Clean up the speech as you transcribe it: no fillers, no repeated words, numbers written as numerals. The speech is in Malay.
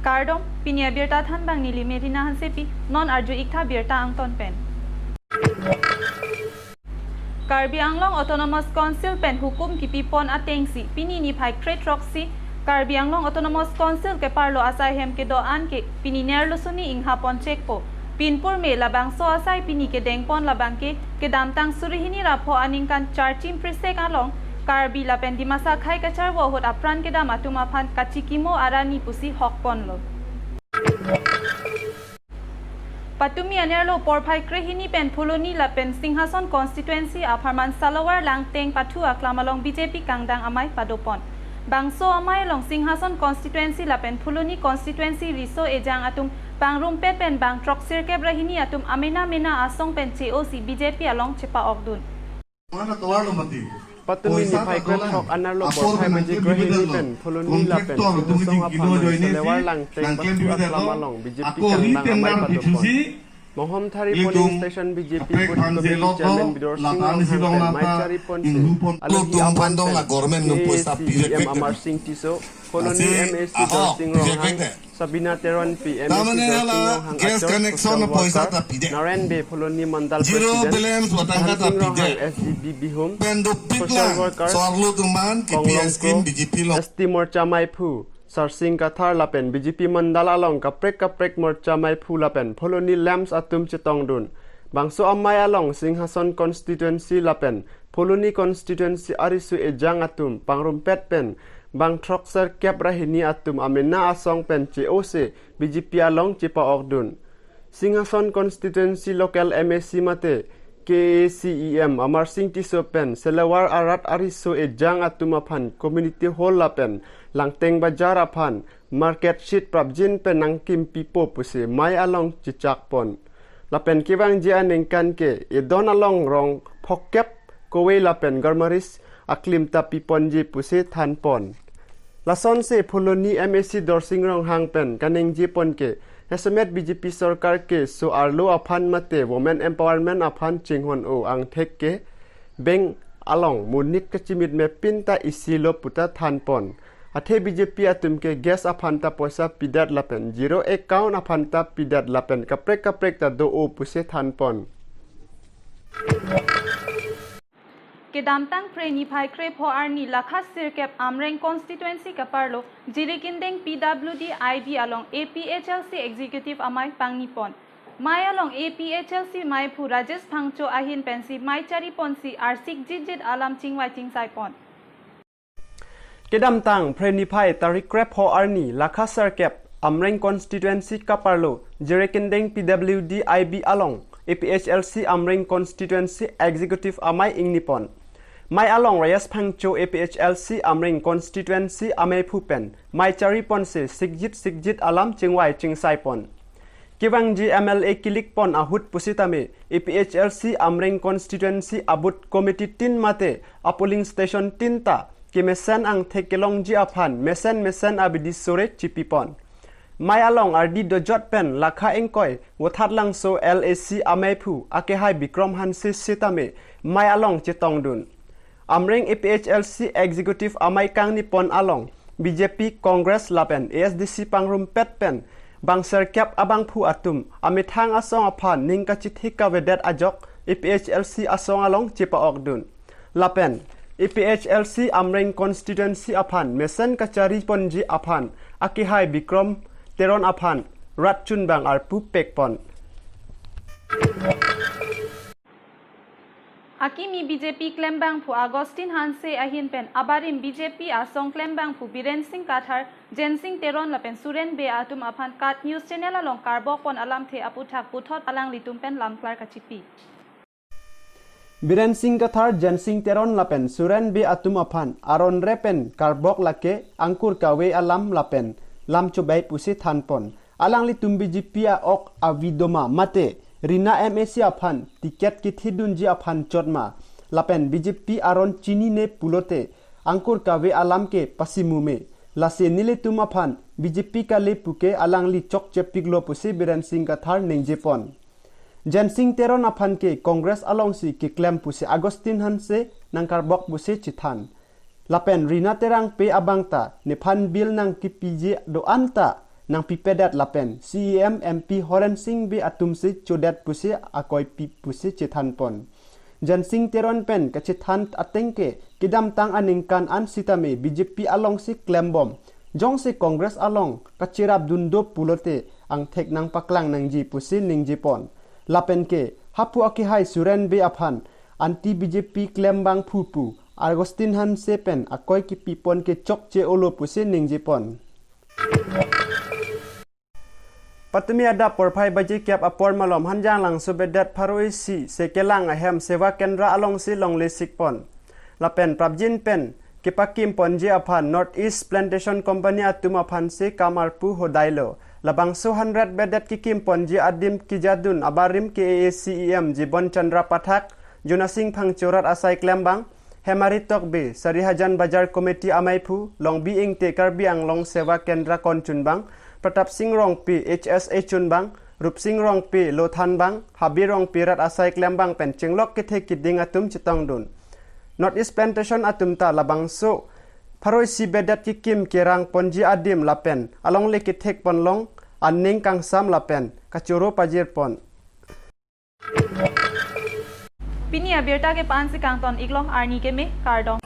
Kardom, Pini Abirta than bang nili merina hansepi, non arju ikta Birta angton pen. Karbi Anglong Autonomous Council pen hukum kipi pon atengsi, Pini ni pai kret roksi, Karbi Anglong Autonomous Council ke parlo asai hem ke doan ke, Pini nerlo suni ingha pon cekpo, Pinpur me labangso asai Pini ke dengpon labangke, ke damtang surihini rapo aningkan charchim prisek along, Karbi lapen di masa khai kachar wo hot apran ke dam atum aphan kachikimo arani pusi hokpon lo. Patumi anerlo porphai krehini pen phuloni lapen Singhason constituency apharman salawar langteng pathu aklamalong BJP kangdang amai padopon. Bangso amai long Singhason constituency lapen phuloni constituency riso ejang atum pangrumpet pen bang troksir ke brahini atum amena mena asong pen COC BJP along chepa okdun. Patumi ni pai kwetok anarlo porphai majik krehini pen phuloni lapen Singhason apharman salawar langteng pathu aklamalong BJP kangdang amai padopon. Mohom Thari Polling Station BJP Put Committee Chairman Bidor Singh Hangpen Maicari Ponse Alahi Ampen KACEM Amar Singh Tiso Koloni MAC Dor Singh Ronghang Sabina Teron P MAC Dor Singh Ronghang Achok Social Worker Naren Bay Poloni Mandal President Singh Ronghang SGB Bihum Social Worker Konglongko ST Morcha Maipu Sarsing Kathar lapen BJP mandala along kaprek morcha mai phu lapen pholoni lamps atum chetong dun bangso amai along Singhason constituency lapen pholoni constituency arisu ejang atum pangrumpet pen bang troksar kep rahini atum amena asong pen COC BJP along chepa okdun Singhason constituency local MAC mate KACEM Amar Singh Tiso pen selawar arat arisu ejang atum aphan community hall lapen langteng bajar aphan market sheet prapjin pen nangkim pipo puse mai along chichak pon lapen kibang ji anengkan ke edon along rong phokep kowe lapen garmaris aklim ta piponji puse than pon lason se phuloni MAC dorsing rong hang pen kaneng ji pon ke Assamese BJP sarkar ke so arlo aphan mate women empowerment aphan chinghon o ang thek ke beng along munit kachimit me pinta isilo puta than pon athe BJP atum ke gas aphan ta poisa pidat lapen zero account aphan ta pidat lapen kaprek ta do o puse than pon के दामतांग प्रेनी भाई क्रे फो आर्नी लाखा सिरकेप आमरेंग कॉन्स्टिट्यूएंसी का पार्लो जिरिकिंदेंग PWD IB along APHLC executive amai pangnippon mai along APHLC mai phu rajesh phangcho ahin pensi mai chari ponsi arsik jijit alam chingwai chingsai pon ke damtang preni phai tarik crep ho arni lakha sirkep amreng constituency ka parlo jirekindeng PWD IB along APHLC amreng constituency executive amai ingnipon mai along rayas phangcho APHLC amreng constituency amai phupen mai chari ponse sikjit alam chingwai chingsai pon Kibang ji MLA kilik pon ahut pusitame APHLC amreng constituency abut committee tin mate a polling station tinta kimesen ang thekelong ji aphan mesen abidi sore chipipon mai along ardi dojot pen lakha engkoi wathat langso LAC amaipu akehai bikrom hansi sitame mai along chetong dun amreng APHLC executive amai kangni pon along BJP Congress lapen ASDC pangrum pet pen bangser kap abang phu atum amithang asong aphan ningka chithika vedet ajok APHLC asong along chepa okdun lapen APHLC amreng constituency aphan mesen kachari ponji aphan akihai bikrom teron aphan ratchun bang arpu pekpon Akimi BJP klembang phu Agustin Hanse ahin pen abarim BJP asong klembang phu Biren Singh Kathar Jensing Teron lapen Suren be atum aphan kat news channel along karbok pon alamthe aputhak puthot alang litum pen lamklar kachipi Biren Singh Kathar Jensing Teron lapen Suren be atum aphan aron repen karbok lake angkur kawe alam lapen lam chobai pusi thanpon alang litum BJP a ok avidoma mate Rina MAC aphan tiket kithidunji aphan chotma lapen BJP aron chini ne pulote angkur kawe alam ke pasimume lase Nelitum aphan BJP ka le puke alang li chok chepiglo pusi Biren Singh Kathar nengjepon Jensing Teron aphan ke Congress along si ke claim pusi Agustin Hanse nangkar bok pusi chithan lapen Rina terang pe abangta nephan bil nang kipije do anta nang pipedat lapen CEM MP Horen Singh bi atum si chodat pusi akoi pi pusi chethan pon jan sing teron pen ka chethan atengke kidam tang aningkan an sitame BJP along si klembom jong si Congress along ka chirap dundo pulote ang thek nang paklang nang ji pusi ning ji pon lapen ke hapu aki hai suren be aphan anti BJP klembang phupu Agustin han sepen akoi ki pipon ke chok che olo pusi ning ji pon Patmi adap porphai baji kyap apor malom hanjang lang subedat pharoi si sekelang ahem sewa kendra along si longli sikpon lapen prapjin pen kipakim ponji aphan North East Plantation Company atum aphan si kamarpu hodailo labangso 100 bedat kikim ponji adim kijadun abarim ke ACEM Jibon Chandra Pathak Junasing phangchorat asai klembang Hemaritok be Sarihajan Bajar Committee Amaipu Long Bi Ingte Karbi Anglong Sewa Kendra Konchunbang Pratap Singh Rong Pi HSA Chunbang Rup Singh Rong Pi Lothan Bang Habi Rong Pi Rat Asai Klembang Pen Chinglok Kithe Kiding Atum Chitong Dun North East Plantation Atum Ta Labangso Paroi Si Bedat Kikim Kirang Ponji Adim Lapen Along Le Kithek Ponlong Anning Kang Sam Lapen Kachuro Pajir Pon Pini Abirta ke 5 से कांगतोन इगलों आर्नी के में कार्डों